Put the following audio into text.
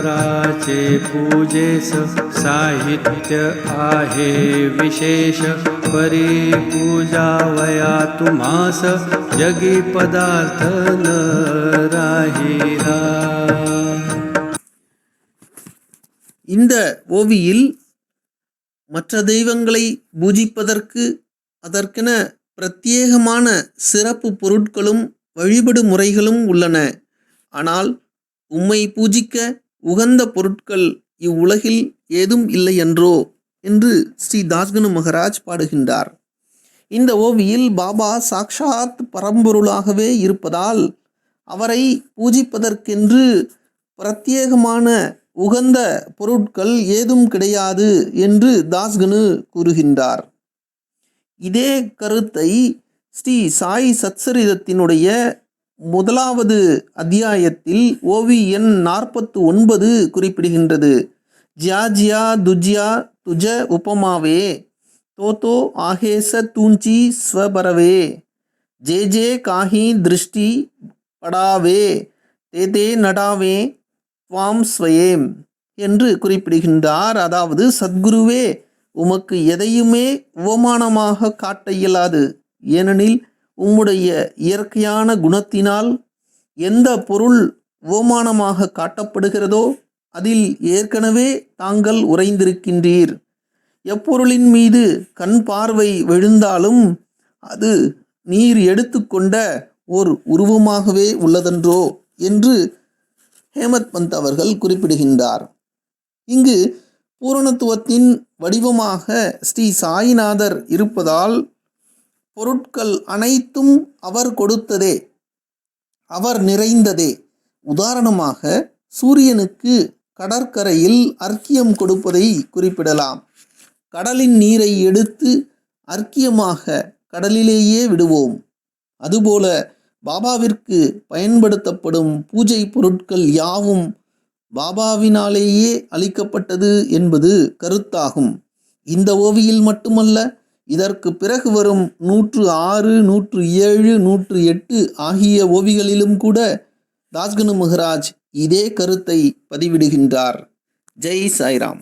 राचे पूजेस साहित्य आहे विशेष परी पूजावया तुम्हास जगी पदार्थ न राहिला. இந்த ஓவியில் மற்ற தெய்வங்களை பூஜிப்பதற்கு அதற்கென பிரத்யேகமான சிறப்பு பொருட்களும் வழிபடு முறைகளும் உள்ளன. ஆனால் உம்மை பூஜிக்க உகந்த பொருட்கள் இவ்வுலகில் ஏதும் இல்லை என்றோ என்று ஸ்ரீ தாஸ்கனு மகராஜ் பாடுகின்றார். இந்த ஓவியில் பாபா சாக்ஷாத் பரம்பொருளாகவே இருப்பதால் அவரை பூஜிப்பதற்கென்று பிரத்யேகமான உகந்த பொருட்கள் ஏதும் கிடையாது என்று தாஸ்கனு கூறுகின்றார். இதே கருத்தை ஸ்ரீ சாய் சத்சரிதத்தினுடைய 1வது அத்தியாயத்தில் ஓவி எண் 49 குறிப்பிடுகின்றது. ஜியா துஜ்யா துஜ உபமாவே தோதோ ஆஹேச தூஞ்சி ஸ்வபரவே ஜே காஹி திருஷ்டி படாவே தே நடாவே துவாம் ஸ்வயேம் என்று குறிப்பிடுகின்றார். அதாவது சத்குருவே, உமக்கு எதையுமே உவமானமாக காட்ட இயலாது. ஏனெனில் உம்முடைய இயற்கையான குணத்தினால் எந்த பொருள் உவமானமாக காட்டப்படுகிறதோ அதில் ஏற்கனவே தாங்கள் உறைந்திருக்கின்றீர். எப்பொருளின் மீது கண் பார்வை விழுந்தாலும் அது நீர் எடுத்துக்கொண்ட ஓர் உருவமாகவே உள்ளதென்றோ என்று ஹேமத் பந்த் அவர்கள் குறிப்பிடுகின்றார். இங்கு பூரணத்துவத்தின் வடிவமாக ஸ்ரீ சாயிநாதர் இருப்பதால் பொருட்கள் அனைத்தும் அவர் கொடுத்ததே, அவர் நிறைந்ததே. உதாரணமாக சூரியனுக்கு கடற்கரையில் அர்க்கியம் கொடுப்பதை குறிப்பிடலாம். கடலின் நீரை எடுத்து அர்க்கியமாக கடலிலேயே விடுவோம். அதுபோல பாபாவிற்கு பயன்படுத்தப்படும் பூஜை பொருட்கள் யாவும் பாபாவினாலேயே அளிக்கப்பட்டது என்பது கருத்தாகும். இந்த ஓவியில் மட்டுமல்ல, இதற்கு பிறகு வரும் 106, 107, 108 ஆகிய ஓவிகளிலும் கூட தாஸ்கனு மகராஜ் இதே கருத்தை பதிவிடுகின்றார். ஜெய் சாய்ராம்.